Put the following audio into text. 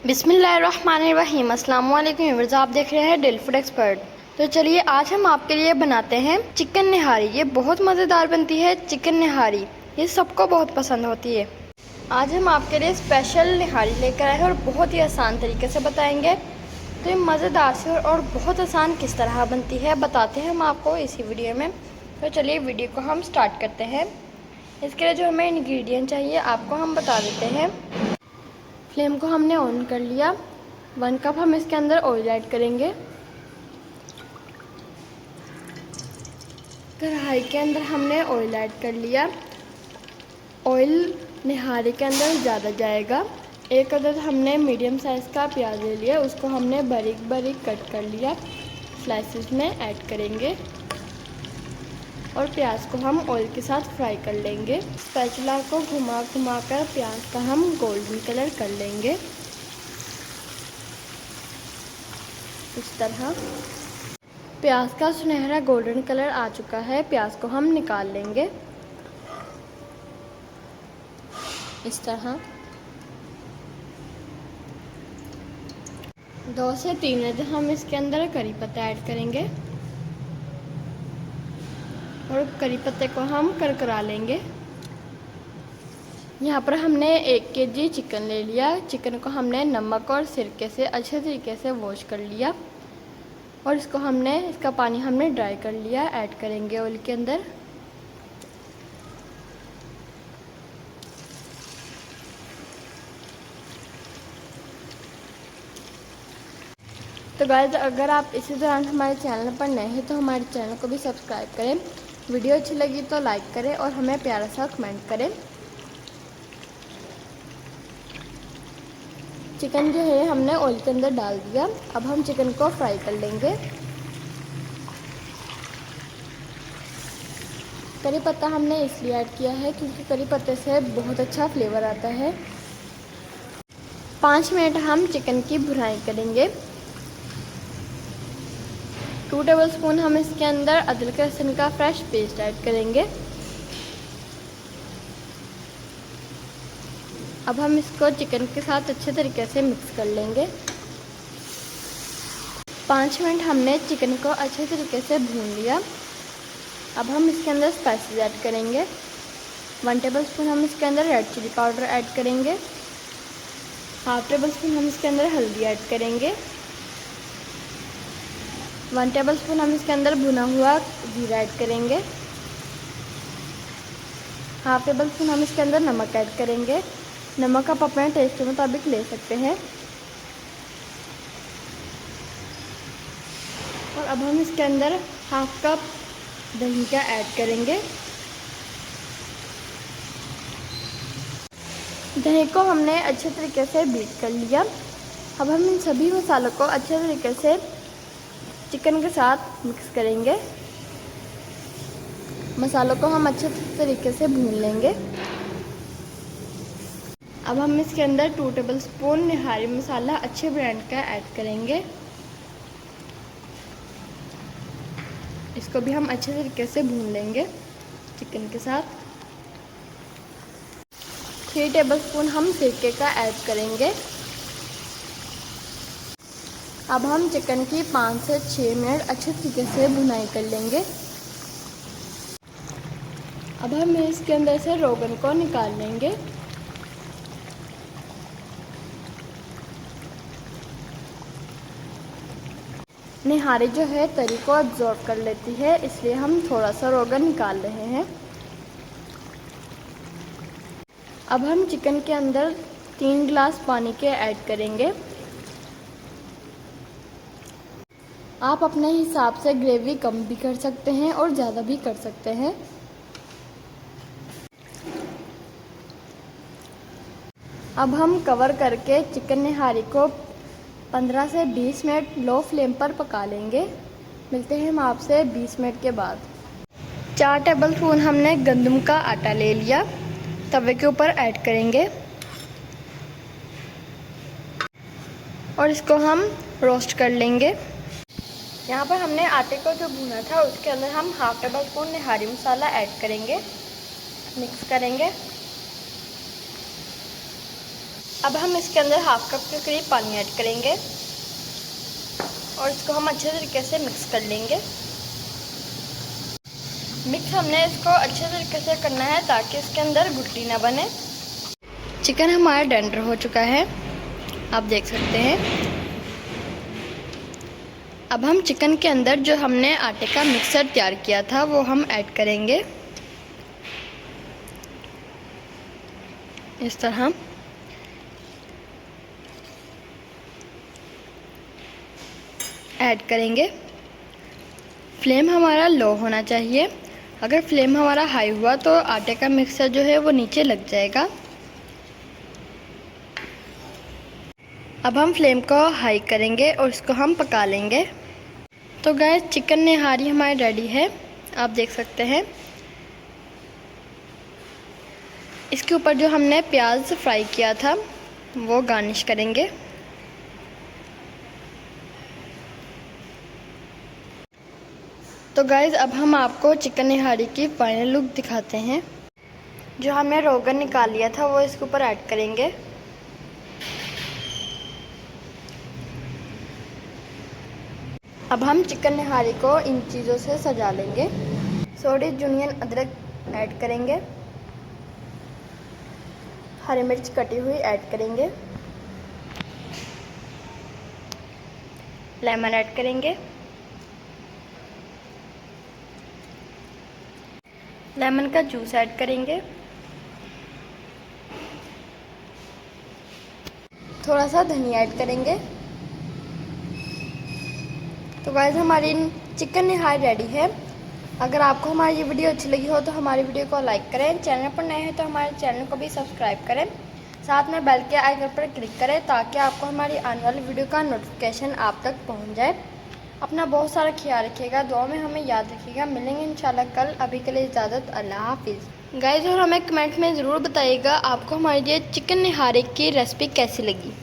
बिस्मिल्लाहिर्रहमानिर्रहीम। अस्सलाम वालेकुम व्यूअर्स, आप देख रहे हैं डेली फूड एक्सपर्ट। तो चलिए आज हम आपके लिए बनाते हैं चिकन निहारी। ये बहुत मज़ेदार बनती है चिकन निहारी, ये सबको बहुत पसंद होती है। आज हम आपके लिए स्पेशल निहारी लेकर आए हैं और बहुत ही आसान तरीके से बताएंगे। तो ये मज़ेदार से और बहुत आसान किस तरह बनती है बताते हैं हम आपको इसी वीडियो में। तो चलिए वीडियो को हम स्टार्ट करते हैं। इसके लिए जो हमें इंग्रेडिएंट चाहिए आपको हम बता देते हैं। फ्लेम को हमने ऑन कर लिया। 1 कप हम इसके अंदर ऑयल ऐड करेंगे। कढ़ाई के अंदर हमने ऑयल ऐड कर लिया। ऑयल निहारी के अंदर ज़्यादा जाएगा। एक अदद हमने मीडियम साइज़ का प्याज ले लिया, उसको हमने बारीक बारीक कट कर लिया, स्लाइसेस में ऐड करेंगे और प्याज को हम ऑयल के साथ फ्राई कर लेंगे। स्पैचुला को घुमा घुमा कर प्याज का हम गोल्डन कलर कर लेंगे। इस तरह प्याज का सुनहरा गोल्डन कलर आ चुका है। प्याज को हम निकाल लेंगे इस तरह। 2 से 3 अदद हम इसके अंदर करी पत्ता ऐड करेंगे और करी पत्ते को हम करकरा लेंगे। यहाँ पर हमने 1 केजी चिकन ले लिया। चिकन को हमने नमक और सिरके से अच्छे तरीके से वॉश कर लिया और इसका पानी हमने ड्राई कर लिया। ऐड करेंगे ऑयल के अंदर। तो गाइस, अगर आप इसी दौरान हमारे चैनल पर नए हैं तो हमारे चैनल को भी सब्सक्राइब करें। वीडियो अच्छी लगी तो लाइक करें और हमें प्यारा सा कमेंट करें। चिकन जो है हमने ऑयल के अंदर डाल दिया। अब हम चिकन को फ्राई कर लेंगे। करी पत्ता हमने इसलिए ऐड किया है क्योंकि करी पत्ते से बहुत अच्छा फ्लेवर आता है। 5 मिनट हम चिकन की भुनाई करेंगे। 2 टेबलस्पून हम इसके अंदर अदरक लहसुन का फ्रेश पेस्ट ऐड करेंगे। अब हम इसको चिकन के साथ अच्छे तरीके से मिक्स कर लेंगे। 5 मिनट हमने चिकन को अच्छे तरीके से भून लिया। अब हम इसके अंदर स्पाइसेस ऐड करेंगे। 1 टेबलस्पून हम इसके अंदर रेड चिली पाउडर ऐड करेंगे। 1/2 टेबलस्पून हम इसके अंदर हल्दी ऐड करेंगे। 1 टेबलस्पून हम इसके अंदर भुना हुआ जीरा ऐड करेंगे। 1/2 टेबलस्पून हम इसके अंदर नमक ऐड करेंगे। नमक आप अपने टेस्ट के मुताबिक ले सकते हैं। और अब हम इसके अंदर 1/2 कप दही का ऐड करेंगे। दही को हमने अच्छे तरीके से बीट कर लिया। अब हम इन सभी मसालों को अच्छे तरीके से चिकन के साथ मिक्स करेंगे। मसालों को हम अच्छे तरीके से भून लेंगे। अब हम इसके अंदर 2 टेबलस्पून निहारी मसाला अच्छे ब्रांड का ऐड करेंगे। इसको भी हम अच्छे तरीके से भून लेंगे चिकन के साथ। 3 टेबलस्पून हम सिरके का ऐड करेंगे। अब हम चिकन की 5 से 6 मिनट अच्छे तरीके से भुनाई कर लेंगे। अब हम इसके अंदर से रोगन को निकाल लेंगे। निहारी जो है तरी को अब्जॉर्ब कर लेती है, इसलिए हम थोड़ा सा रोगन निकाल रहे हैं। अब हम चिकन के अंदर 3 गिलास पानी के ऐड करेंगे। आप अपने हिसाब से ग्रेवी कम भी कर सकते हैं और ज़्यादा भी कर सकते हैं। अब हम कवर करके चिकन निहारी को 15 से 20 मिनट लो फ्लेम पर पका लेंगे। मिलते हैं हम आपसे 20 मिनट के बाद। 4 टेबलस्पून हमने गंदम का आटा ले लिया, तवे के ऊपर ऐड करेंगे और इसको हम रोस्ट कर लेंगे। यहाँ पर हमने आटे को जो भुना था उसके अंदर हम 1/2 टेबलस्पून निहारी मसाला ऐड करेंगे, मिक्स करेंगे। अब हम इसके अंदर हाफ कप के करीब पानी ऐड करेंगे और इसको हम अच्छे तरीके से मिक्स कर लेंगे। मिक्स हमने इसको अच्छे तरीके से करना है ताकि इसके अंदर गुठली ना बने। चिकन हमारा टेंडर हो चुका है, आप देख सकते हैं। अब हम चिकन के अंदर जो हमने आटे का मिक्सर तैयार किया था वो हम ऐड करेंगे इस तरह। ऐड करेंगे। फ्लेम हमारा लो होना चाहिए। अगर फ्लेम हमारा हाई हुआ तो आटे का मिक्सर जो है वो नीचे लग जाएगा। अब हम फ्लेम को हाई करेंगे और इसको हम पका लेंगे। तो गाइस चिकन निहारी हमारी रेडी है, आप देख सकते हैं। इसके ऊपर जो हमने प्याज फ्राई किया था वो गार्निश करेंगे। तो गाइस अब हम आपको चिकन निहारी की फाइनल लुक दिखाते हैं। जो हमने रोगन निकाल लिया था वो इसके ऊपर ऐड करेंगे। अब हम चिकन निहारी को इन चीज़ों से सजा लेंगे। सोडी जूनियन अदरक ऐड करेंगे। हरी मिर्च कटी हुई ऐड करेंगे। लेमन ऐड करेंगे। लेमन का जूस ऐड करेंगे। थोड़ा सा धनिया ऐड करेंगे। तो गाइस हमारी चिकन निहारी रेडी है। अगर आपको हमारी ये वीडियो अच्छी लगी हो तो हमारी वीडियो को लाइक करें। चैनल पर नए हैं तो हमारे चैनल को भी सब्सक्राइब करें। साथ में बेल के आइकन पर क्लिक करें ताकि आपको हमारी आने वाली वीडियो का नोटिफिकेशन आप तक पहुंच जाए। अपना बहुत सारा ख्याल रखिएगा, दुआ में हमें याद रखिएगा। मिलेंगे इंशाल्लाह कल। अभी के लिए इजाज़त, अल्लाह हाफिज़। गाइस और हमें कमेंट में ज़रूर बताइएगा आपको हमारी ये चिकन निहारी की रेसिपी कैसी लगी।